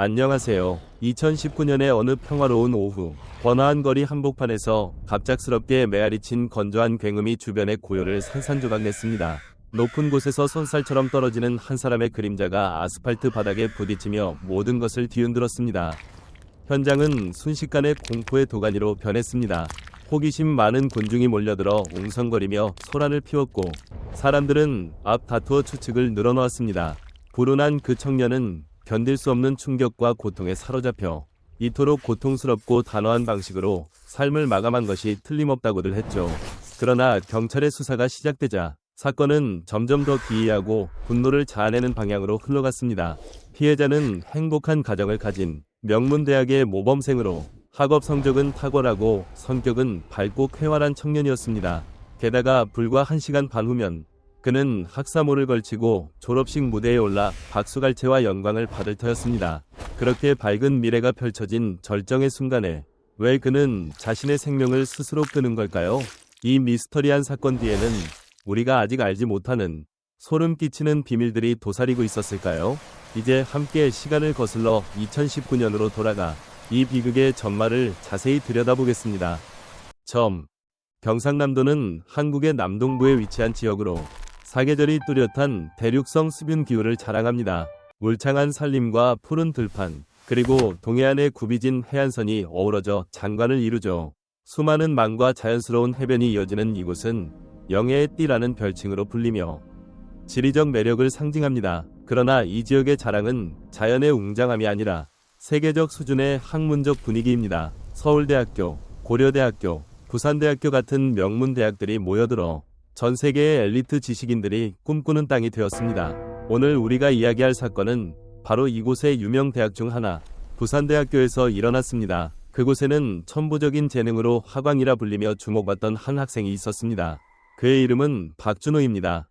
안녕하세요. 2019년의 어느 평화로운 오후, 번화한 거리 한복판에서 갑작스럽게 메아리친 건조한 굉음이 주변의 고요를 산산조각냈습니다. 높은 곳에서 손살처럼 떨어지는 한 사람의 그림자가 아스팔트 바닥에 부딪히며 모든 것을 뒤흔들었습니다. 현장은 순식간에 공포의 도가니로 변했습니다. 호기심 많은 군중이 몰려들어 웅성거리며 소란을 피웠고 사람들은 앞 다투어 추측을 늘어놓았습니다. 불운한 그 청년은 견딜 수 없는 충격과 고통에 사로잡혀 이토록 고통스럽고 단호한 방식으로 삶을 마감한 것이 틀림없다고들 했죠. 그러나 경찰의 수사가 시작되자 사건은 점점 더 기이하고 분노를 자아내는 방향으로 흘러갔습니다. 피해자는 행복한 가정을 가진 명문대학의 모범생으로 학업 성적은 탁월하고 성격은 밝고 쾌활한 청년이었습니다. 게다가 불과 1시간 반 후면 그는 학사모를 걸치고 졸업식 무대에 올라 박수갈채와 영광을 받을 터였습니다. 그렇게 밝은 미래가 펼쳐진 절정의 순간에 왜 그는 자신의 생명을 스스로 끊은 걸까요? 이 미스터리한 사건 뒤에는 우리가 아직 알지 못하는 소름 끼치는 비밀들이 도사리고 있었을까요? 이제 함께 시간을 거슬러 2019년으로 돌아가 이 비극의 전말을 자세히 들여다보겠습니다. 경상남도는 한국의 남동부에 위치한 지역으로 사계절이 뚜렷한 대륙성 수분 기후를 자랑합니다. 울창한 산림과 푸른 들판, 그리고 동해안의 굽이진 해안선이 어우러져 장관을 이루죠. 수많은 망과 자연스러운 해변이 이어지는 이곳은 영예의 띠라는 별칭으로 불리며 지리적 매력을 상징합니다. 그러나 이 지역의 자랑은 자연의 웅장함이 아니라 세계적 수준의 학문적 분위기입니다. 서울대학교, 고려대학교, 부산대학교 같은 명문 대학들이 모여들어 전 세계의 엘리트 지식인들이 꿈꾸는 땅이 되었습니다. 오늘 우리가 이야기할 사건은 바로 이곳의 유명 대학 중 하나, 부산대학교에서 일어났습니다. 그곳에는 천부적인 재능으로 화광이라 불리며 주목받던 한 학생이 있었습니다. 그의 이름은 박준호입니다.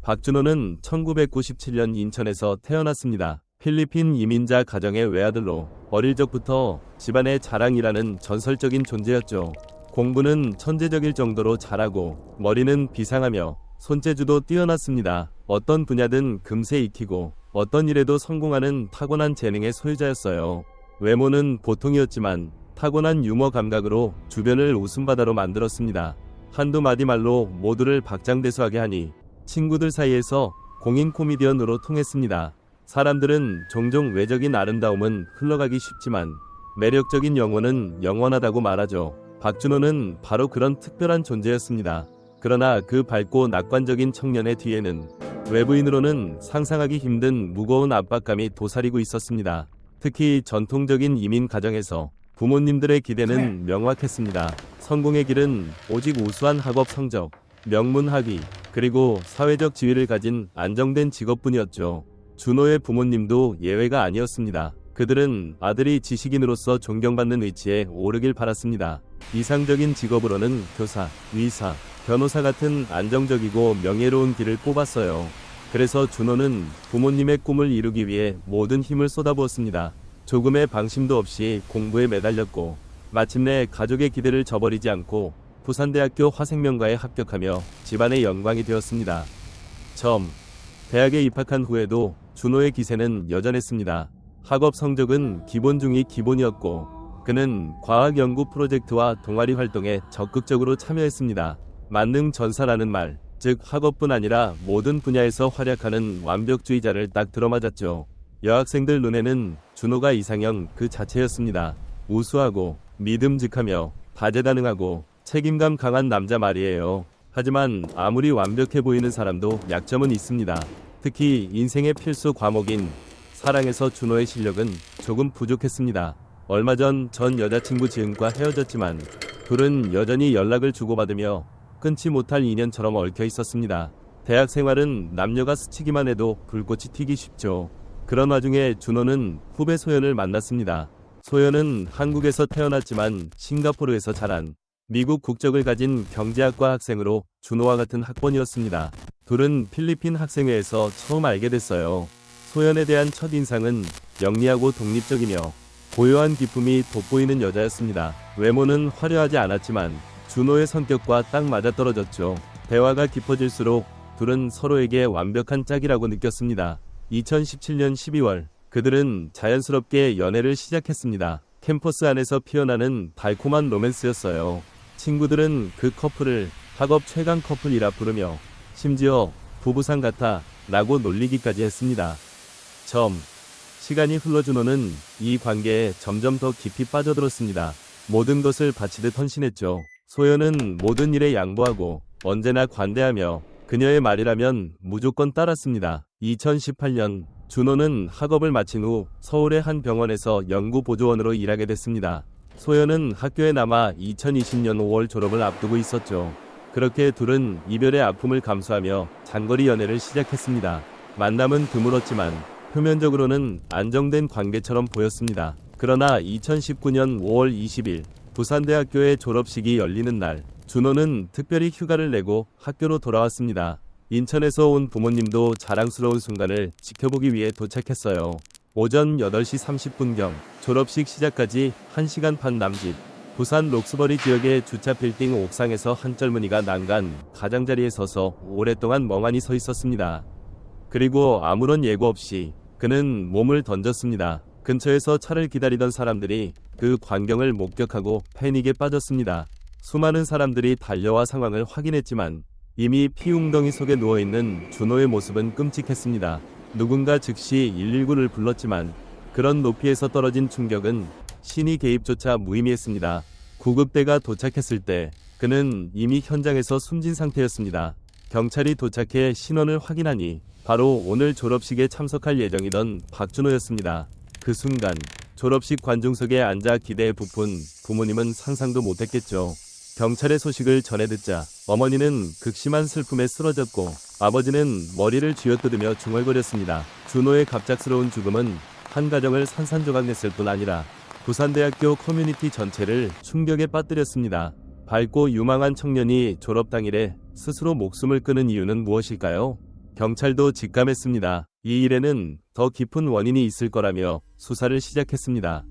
박준호는 1997년 인천에서 태어났습니다. 필리핀 이민자 가정의 외아들로 어릴 적부터 집안의 자랑이라는 전설적인 존재였죠. 공부는 천재적일 정도로 잘하고 머리는 비상하며 손재주도 뛰어났습니다. 어떤 분야든 금세 익히고 어떤 일에도 성공하는 타고난 재능의 소유자였어요. 외모는 보통이었지만 타고난 유머 감각으로 주변을 웃음바다로 만들었습니다. 한두 마디 말로 모두를 박장대소하게 하니 친구들 사이에서 공인 코미디언으로 통했습니다. 사람들은 종종 외적인 아름다움은 흘러가기 쉽지만 매력적인 영혼은 영원하다고 말하죠. 박준호는 바로 그런 특별한 존재였습니다. 그러나 그 밝고 낙관적인 청년의 뒤에는 외부인으로는 상상하기 힘든 무거운 압박감이 도사리고 있었습니다. 특히 전통적인 이민 가정에서 부모님들의 기대는 명확했습니다. 성공의 길은 오직 우수한 학업 성적, 명문 학위, 그리고 사회적 지위를 가진 안정된 직업뿐이었죠. 준호의 부모님도 예외가 아니었습니다. 그들은 아들이 지식인으로서 존경받는 위치에 오르길 바랐습니다. 이상적인 직업으로는 교사, 의사, 변호사 같은 안정적이고 명예로운 길을 뽑았어요. 그래서 준호는 부모님의 꿈을 이루기 위해 모든 힘을 쏟아부었습니다. 조금의 방심도 없이 공부에 매달렸고 마침내 가족의 기대를 저버리지 않고 부산대학교 화생명과에 합격하며 집안의 영광이 되었습니다. 대학에 입학한 후에도 준호의 기세는 여전했습니다. 학업 성적은 기본 중의 기본이었고 그는 과학 연구 프로젝트와 동아리 활동에 적극적으로 참여했습니다. 만능 전사라는 말, 즉 학업뿐 아니라 모든 분야에서 활약하는 완벽주의자를 딱 들어맞았죠. 여학생들 눈에는 준호가 이상형 그 자체였습니다. 우수하고 믿음직하며 다재다능하고 책임감 강한 남자 말이에요. 하지만 아무리 완벽해 보이는 사람도 약점은 있습니다. 특히 인생의 필수 과목인 사랑에서 준호의 실력은 조금 부족했습니다. 얼마 전 여자친구 지은과 헤어졌지만 둘은 여전히 연락을 주고받으며 끊지 못할 인연처럼 얽혀 있었습니다. 대학 생활은 남녀가 스치기만 해도 불꽃이 튀기 쉽죠. 그런 와중에 준호는 후배 소연을 만났습니다. 소연은 한국에서 태어났지만 싱가포르에서 자란 미국 국적을 가진 경제학과 학생으로 준호와 같은 학번이었습니다. 둘은 필리핀 학생회에서 처음 알게 됐어요. 소연에 대한 첫인상은 영리하고 독립적이며 고요한 기품이 돋보이는 여자였습니다. 외모는 화려하지 않았지만 준호의 성격과 딱 맞아떨어졌죠. 대화가 깊어질수록 둘은 서로에게 완벽한 짝이라고 느꼈습니다. 2017년 12월 그들은 자연스럽게 연애를 시작했습니다. 캠퍼스 안에서 피어나는 달콤한 로맨스였어요. 친구들은 그 커플을 학업 최강 커플이라 부르며 심지어 부부상 같아 라고 놀리기까지 했습니다. 시간이 흘러 준호는 이 관계에 점점 더 깊이 빠져들었습니다. 모든 것을 바치듯 헌신했죠. 소연은 모든 일에 양보하고 언제나 관대하며 그녀의 말이라면 무조건 따랐습니다. 2018년 준호는 학업을 마친 후 서울의 한 병원에서 연구보조원으로 일하게 됐습니다. 소연은 학교에 남아 2020년 5월 졸업을 앞두고 있었죠. 그렇게 둘은 이별의 아픔을 감수하며 장거리 연애를 시작했습니다. 만남은 드물었지만 표면적으로는 안정된 관계처럼 보였습니다. 그러나 2019년 5월 20일 부산대학교의 졸업식이 열리는 날 준호는 특별히 휴가를 내고 학교로 돌아왔습니다. 인천에서 온 부모님도 자랑스러운 순간을 지켜보기 위해 도착했어요. 오전 8시 30분경 졸업식 시작까지 1시간 반 남짓. 부산 록스버리 지역의 주차 빌딩 옥상에서 한 젊은이가 난간 가장자리에 서서 오랫동안 멍하니 서 있었습니다. 그리고 아무런 예고 없이 그는 몸을 던졌습니다. 근처에서 차를 기다리던 사람들이 그 광경을 목격하고 패닉에 빠졌습니다. 수많은 사람들이 달려와 상황을 확인했지만 이미 피웅덩이 속에 누워있는 준호의 모습은 끔찍했습니다. 누군가 즉시 119를 불렀지만 그런 높이에서 떨어진 충격은 신의 개입조차 무의미했습니다. 구급대가 도착했을 때 그는 이미 현장에서 숨진 상태였습니다. 경찰이 도착해 신원을 확인하니 바로 오늘 졸업식에 참석할 예정이던 박준호였습니다. 그 순간 졸업식 관중석에 앉아 기대에 부푼 부모님은 상상도 못했겠죠. 경찰의 소식을 전해 듣자 어머니는 극심한 슬픔에 쓰러졌고 아버지는 머리를 쥐어뜯으며 중얼거렸습니다. 준호의 갑작스러운 죽음은 한 가정을 산산조각냈을 뿐 아니라 부산대학교 커뮤니티 전체를 충격에 빠뜨렸습니다. 밝고 유망한 청년이 졸업 당일에 스스로 목숨을 끊은 이유는 무엇일까요? 경찰도 직감했습니다. 이 일에는 더 깊은 원인이 있을 거라며 수사를 시작했습니다.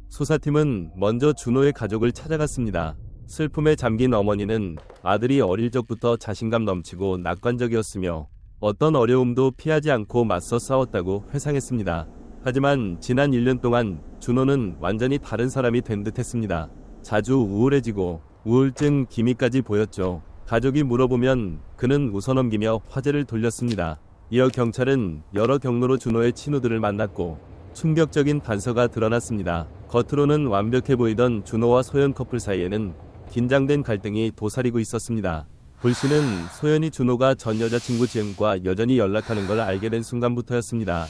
수사팀은 먼저 준호의 가족을 찾아갔습니다. 슬픔에 잠긴 어머니는 아들이 어릴 적부터 자신감 넘치고 낙관적이었으며 어떤 어려움도 피하지 않고 맞서 싸웠다고 회상했습니다. 하지만 지난 1년 동안 준호는 완전히 다른 사람이 된 듯했습니다. 자주 우울해지고 우울증 기미까지 보였죠. 가족이 물어보면 그는 웃어넘기며 화제를 돌렸습니다. 이어 경찰은 여러 경로로 준호의 친구들을 만났고 충격적인 단서가 드러났습니다. 겉으로는 완벽해 보이던 준호와 소연 커플 사이에는 긴장된 갈등이 도사리고 있었습니다. 불씨는 소연이 준호가 전 여자친구 지은과 여전히 연락하는 걸 알게 된 순간부터였습니다.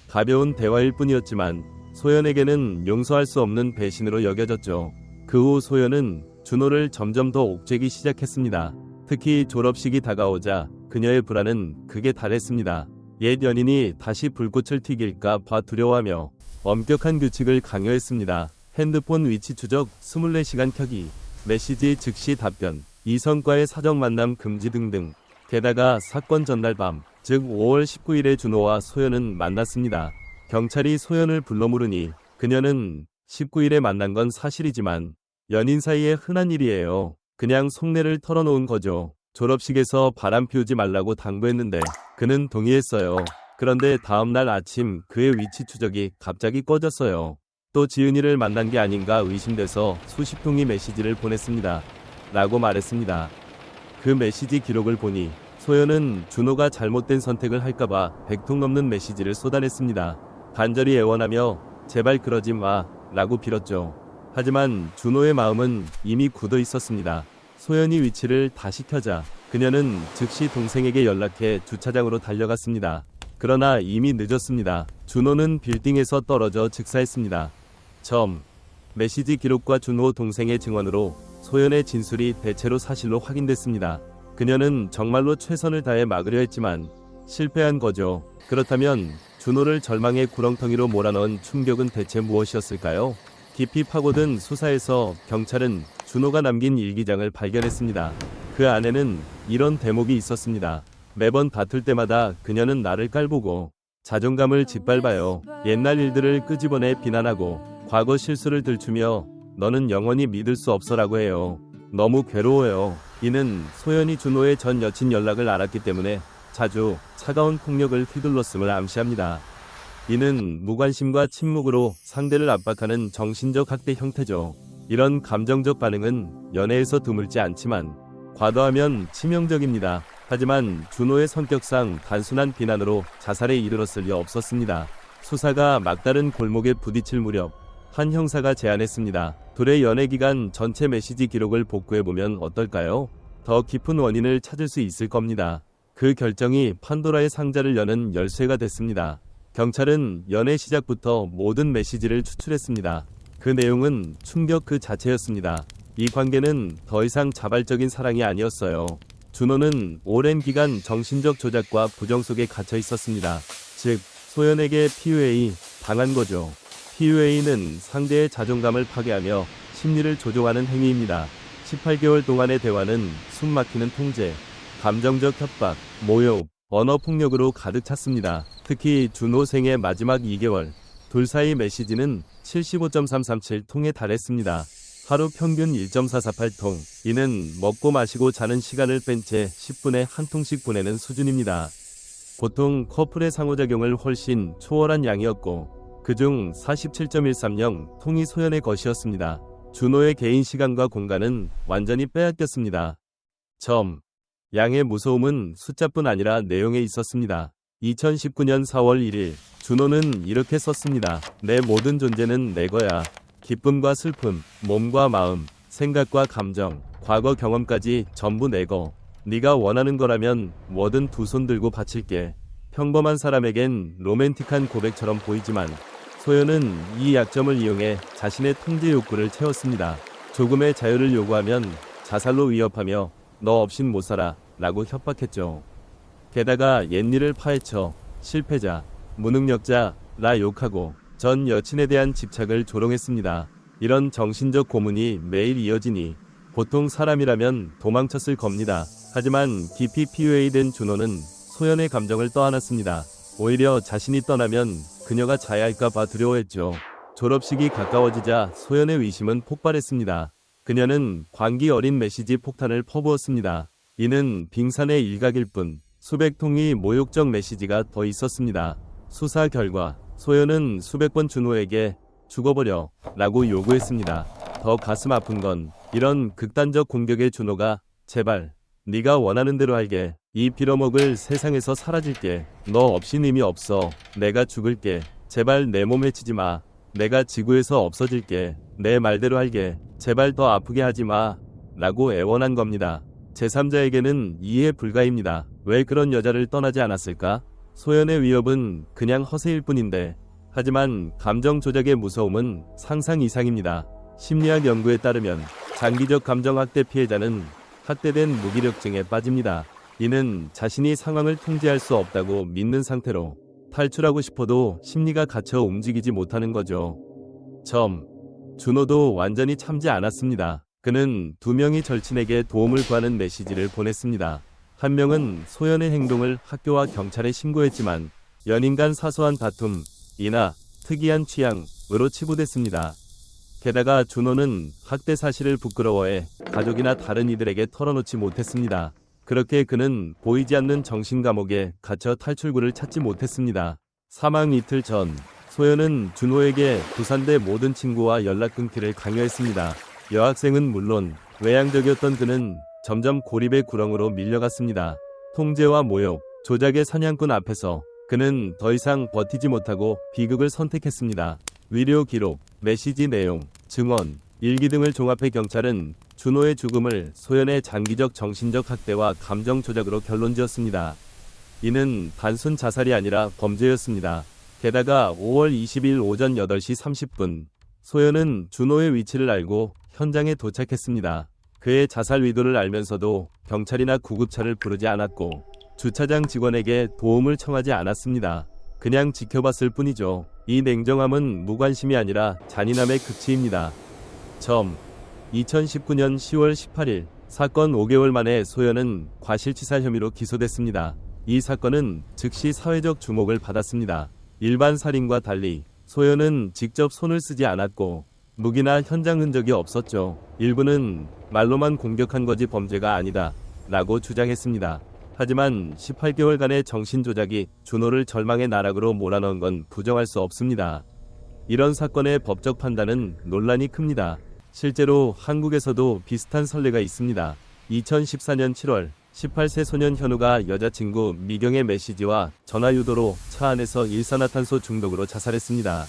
가벼운 대화일 뿐이었지만 소연에게는 용서할 수 없는 배신으로 여겨졌죠. 그 후 소연은 준호를 점점 더 옥죄기 시작했습니다. 특히 졸업식이 다가오자 그녀의 불안은 극에 달했습니다. 옛 연인이 다시 불꽃을 튀길까 봐 두려워하며 엄격한 규칙을 강요했습니다. 핸드폰 위치 추적 24시간 켜기, 메시지 즉시 답변, 이성과의 사적 만남 금지 등등. 게다가 사건 전날 밤, 즉 5월 19일에 준호와 소연은 만났습니다. 경찰이 소연을 불러 물으니 그녀는 19일에 만난 건 사실이지만 연인 사이에 흔한 일이에요. 그냥 속내를 털어놓은 거죠. 졸업식에서 바람 피우지 말라고 당부했는데 그는 동의했어요. 그런데 다음날 아침 그의 위치 추적이 갑자기 꺼졌어요. 또 지은이를 만난 게 아닌가 의심돼서 수십 통의 메시지를 보냈습니다. 라고 말했습니다. 그 메시지 기록을 보니 소연은 준호가 잘못된 선택을 할까봐 100통 넘는 메시지를 쏟아냈습니다. 간절히 애원하며 제발 그러지 마 라고 빌었죠. 하지만 준호의 마음은 이미 굳어 있었습니다. 소연이 위치를 다시 켜자 그녀는 즉시 동생에게 연락해 주차장으로 달려갔습니다. 그러나 이미 늦었습니다. 준호는 빌딩에서 떨어져 즉사했습니다. 메시지 기록과 준호 동생의 증언으로 소연의 진술이 대체로 사실로 확인됐습니다. 그녀는 정말로 최선을 다해 막으려 했지만 실패한 거죠. 그렇다면 준호를 절망의 구렁텅이로 몰아넣은 충격은 대체 무엇이었을까요? 깊이 파고든 수사에서 경찰은 준호가 남긴 일기장을 발견했습니다. 그 안에는 이런 대목이 있었습니다. 매번 다툴 때마다 그녀는 나를 깔보고 자존감을 짓밟아요. 옛날 일들을 끄집어내 비난하고 과거 실수를 들추며 너는 영원히 믿을 수 없어라고 해요. 너무 괴로워요. 이는 소연이 준호의 전 여친 연락을 알았기 때문에 자주 차가운 폭력을 휘둘렀음을 암시합니다. 이는 무관심과 침묵으로 상대를 압박하는 정신적 학대 형태죠. 이런 감정적 반응은 연애에서 드물지 않지만 과도하면 치명적입니다. 하지만 준호의 성격상 단순한 비난으로 자살에 이르렀을 리 없었습니다. 수사가 막다른 골목에 부딪힐 무렵 한 형사가 제안했습니다. 둘의 연애 기간 전체 메시지 기록을 복구해보면 어떨까요? 더 깊은 원인을 찾을 수 있을 겁니다. 그 결정이 판도라의 상자를 여는 열쇠가 됐습니다. 경찰은 연애 시작부터 모든 메시지를 추출했습니다. 그 내용은 충격 그 자체였습니다. 이 관계는 더 이상 자발적인 사랑이 아니었어요. 준호는 오랜 기간 정신적 조작과 부정 속에 갇혀 있었습니다. 즉, 소연에게 PUA 당한 거죠. PUA는 상대의 자존감을 파괴하며 심리를 조종하는 행위입니다. 18개월 동안의 대화는 숨막히는 통제, 감정적 협박, 모욕, 언어폭력으로 가득 찼습니다. 특히 준호 생의 마지막 2개월, 둘 사이 메시지는 75.337통에 달했습니다. 하루 평균 1.448통, 이는 먹고 마시고 자는 시간을 뺀 채 10분에 한 통씩 보내는 수준입니다. 보통 커플의 상호작용을 훨씬 초월한 양이었고 그중 47.130통이 소연의 것이었습니다. 준호의 개인 시간과 공간은 완전히 빼앗겼습니다. 양의 무서움은 숫자뿐 아니라 내용에 있었습니다. 2019년 4월 1일 준호는 이렇게 썼습니다. 내 모든 존재는 내 거야. 기쁨과 슬픔, 몸과 마음, 생각과 감정, 과거 경험까지 전부 내 거. 네가 원하는 거라면 뭐든 두 손 들고 바칠게. 평범한 사람에겐 로맨틱한 고백처럼 보이지만 소연은 이 약점을 이용해 자신의 통제 욕구를 채웠습니다. 조금의 자유를 요구하면 자살로 위협하며 너 없인 못 살아 라고 협박했죠. 게다가 옛일을 파헤쳐 실패자, 무능력자라 욕하고 전 여친에 대한 집착을 조롱했습니다. 이런 정신적 고문이 매일 이어지니 보통 사람이라면 도망쳤을 겁니다. 하지만 깊이 PUA된 준호는 소연의 감정을 떠안았습니다. 오히려 자신이 떠나면 그녀가 자해할까봐 두려워했죠. 졸업식이 가까워지자 소연의 의심은 폭발했습니다. 그녀는 광기 어린 메시지 폭탄을 퍼부었습니다. 이는 빙산의 일각일 뿐 수백 통의 모욕적 메시지가 더 있었습니다. 수사 결과 소연은 수백 번 준호에게 죽어버려 라고 요구했습니다. 더 가슴 아픈 건 이런 극단적 공격의 준호가 제발 네가 원하는 대로 할게. 이 빌어먹을 세상에서 사라질게. 너 없인 의미 없어. 내가 죽을게. 제발 내 몸 해치지 마. 내가 지구에서 없어질게. 내 말대로 할게. 제발 더 아프게 하지 마. 라고 애원한 겁니다. 제3자에게는 이해 불가입니다. 왜 그런 여자를 떠나지 않았을까? 소연의 위협은 그냥 허세일 뿐인데 하지만 감정 조작의 무서움은 상상 이상입니다. 심리학 연구에 따르면 장기적 감정학대 피해자는 학대된 무기력증에 빠집니다. 이는 자신이 상황을 통제할 수 없다고 믿는 상태로 탈출하고 싶어도 심리가 갇혀 움직이지 못하는 거죠. 준호도 완전히 참지 않았습니다. 그는 두 명의 절친에게 도움을 구하는 메시지를 보냈습니다. 한 명은 소연의 행동을 학교와 경찰에 신고했지만 연인 간 사소한 다툼이나 특이한 취향으로 치부됐습니다. 게다가 준호는 학대 사실을 부끄러워해 가족이나 다른 이들에게 털어놓지 못했습니다. 그렇게 그는 보이지 않는 정신 감옥에 갇혀 탈출구를 찾지 못했습니다. 사망 이틀 전 소연은 준호에게 부산대 모든 친구와 연락 끊기를 강요했습니다. 여학생은 물론 외향적이었던 그는 점점 고립의 구렁으로 밀려갔습니다. 통제와 모욕, 조작의 사냥꾼 앞에서 그는 더 이상 버티지 못하고 비극을 선택했습니다. 위료 기록, 메시지 내용, 증언, 일기 등을 종합해 경찰은 준호의 죽음을 소연의 장기적 정신적 학대와 감정 조작으로 결론지었습니다. 이는 단순 자살이 아니라 범죄였습니다. 게다가 5월 20일 오전 8시 30분 소연은 준호의 위치를 알고 현장에 도착했습니다. 그의 자살 의도를 알면서도 경찰이나 구급차를 부르지 않았고 주차장 직원에게 도움을 청하지 않았습니다. 그냥 지켜봤을 뿐이죠. 이 냉정함은 무관심이 아니라 잔인함의 극치입니다. 2019년 10월 18일 사건 5개월 만에 소연은 과실치사 혐의로 기소됐습니다. 이 사건은 즉시 사회적 주목을 받았습니다. 일반 살인과 달리 소연은 직접 손을 쓰지 않았고 무기나 현장 흔적이 없었죠. 일부는 말로만 공격한 거지 범죄가 아니다 라고 주장했습니다. 하지만 18개월간의 정신 조작이 준호를 절망의 나락으로 몰아넣은 건 부정할 수 없습니다. 이런 사건의 법적 판단은 논란이 큽니다. 실제로 한국에서도 비슷한 선례가 있습니다. 2014년 7월 18세 소년 현우가 여자친구 미경의 메시지와 전화 유도로 차 안에서 일산화탄소 중독으로 자살했습니다.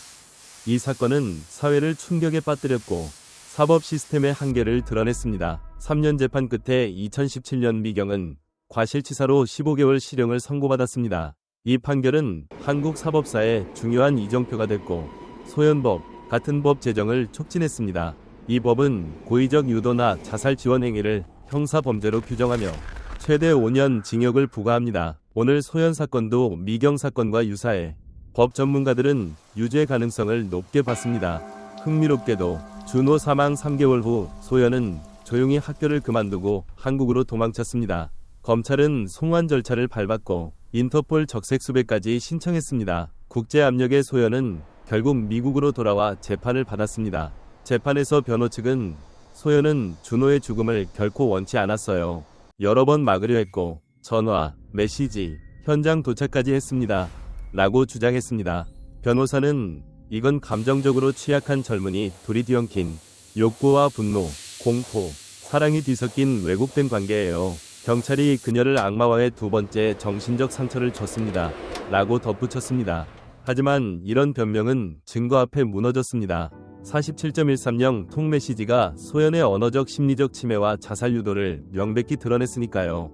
이 사건은 사회를 충격에 빠뜨렸고 사법 시스템의 한계를 드러냈습니다. 3년 재판 끝에 2017년 미경은 과실치사로 15개월 실형을 선고받았습니다. 이 판결은 한국 사법사에 중요한 이정표가 됐고 소연법 같은 법 제정을 촉진했습니다. 이 법은 고의적 유도나 자살 지원 행위를 형사범죄로 규정하며 최대 5년 징역을 부과합니다. 오늘 소연 사건도 미경 사건과 유사해 법 전문가들은 유죄 가능성을 높게 봤습니다. 흥미롭게도 준호 사망 3개월 후 소연은 조용히 학교를 그만두고 한국으로 도망쳤습니다. 검찰은 송환 절차를 밟았고 인터폴 적색 수배까지 신청했습니다. 국제 압력의 소연은 결국 미국으로 돌아와 재판을 받았습니다. 재판에서 변호 측은 소연은 준호의 죽음을 결코 원치 않았어요. 여러 번 막으려 했고 전화, 메시지, 현장 도착까지 했습니다. 라고 주장했습니다. 변호사는 이건 감정적으로 취약한 젊은이 둘이 뒤엉킨 욕구와 분노, 공포, 사랑이 뒤섞인 왜곡된 관계예요. 경찰이 그녀를 악마화해 두 번째 정신적 상처를 줬습니다. 라고 덧붙였습니다. 하지만 이런 변명은 증거 앞에 무너졌습니다. 47.130 통메시지가 소연의 언어적 심리적 침해와 자살 유도를 명백히 드러냈으니까요.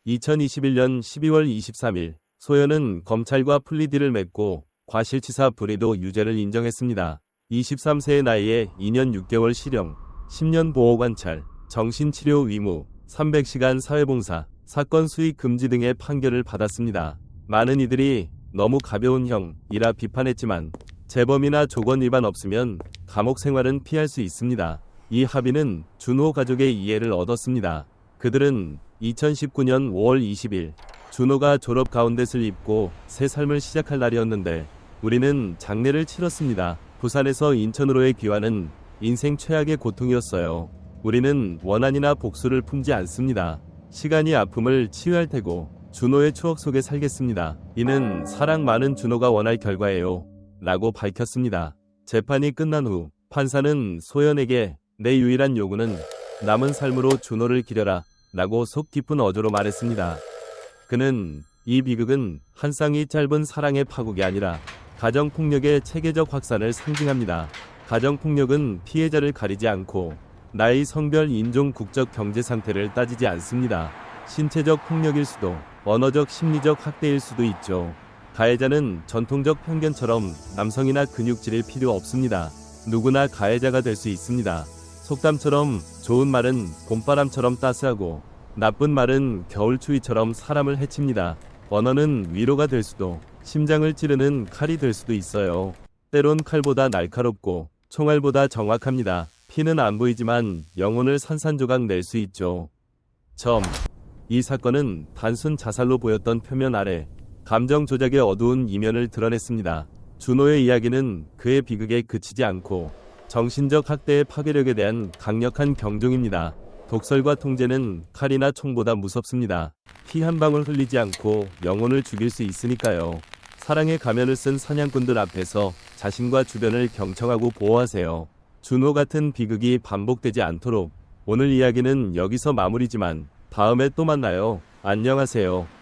2021년 12월 23일 소연은 검찰과 플리디를 맺고 과실치사 불의도 유죄를 인정했습니다. 23세의 나이에 2년 6개월 실형, 10년 보호관찰, 정신치료 의무, 300시간 사회봉사, 사건 수익 금지 등의 판결을 받았습니다. 많은 이들이 너무 가벼운 형이라 비판했지만 재범이나 조건 위반 없으면 감옥 생활은 피할 수 있습니다. 이 합의는 준호 가족의 이해를 얻었습니다. 그들은 2019년 5월 20일 준호가 졸업 가운데를 입고 새 삶을 시작할 날이었는데 우리는 장례를 치렀습니다. 부산에서 인천으로의 귀환은 인생 최악의 고통이었어요. 우리는 원한이나 복수를 품지 않습니다. 시간이 아픔을 치유할 테고 준호의 추억 속에 살겠습니다. 이는 사랑 많은 준호가 원할 결과예요. 라고 밝혔습니다. 재판이 끝난 후 판사는 소연에게 내 유일한 요구는 남은 삶으로 준호를 기려라 라고 속 깊은 어조로 말했습니다. 그는 이 비극은 한 쌍이 짧은 사랑의 파국이 아니라 가정폭력의 체계적 확산을 상징합니다. 가정폭력은 피해자를 가리지 않고 나이, 성별, 인종, 국적, 경제 상태를 따지지 않습니다. 신체적 폭력일 수도 언어적, 심리적 학대일 수도 있죠. 가해자는 전통적 편견처럼 남성이나 근육질일 필요 없습니다. 누구나 가해자가 될 수 있습니다. 속담처럼 좋은 말은 봄바람처럼 따스하고 나쁜 말은 겨울 추위처럼 사람을 해칩니다. 언어는 위로가 될 수도 심장을 찌르는 칼이 될 수도 있어요. 때론 칼보다 날카롭고 총알보다 정확합니다. 피는 안 보이지만 영혼을 산산조각 낼 수 있죠. 이 사건은 단순 자살로 보였던 표면 아래 감정 조작의 어두운 이면을 드러냈습니다. 준호의 이야기는 그의 비극에 그치지 않고 정신적 학대의 파괴력에 대한 강력한 경종입니다. 독설과 통제는 칼이나 총보다 무섭습니다. 피 한 방울 흘리지 않고 영혼을 죽일 수 있으니까요. 사랑의 가면을 쓴 사냥꾼들 앞에서 자신과 주변을 경청하고 보호하세요. 준호 같은 비극이 반복되지 않도록. 오늘 이야기는 여기서 마무리지만 다음에 또 만나요. 안녕하세요.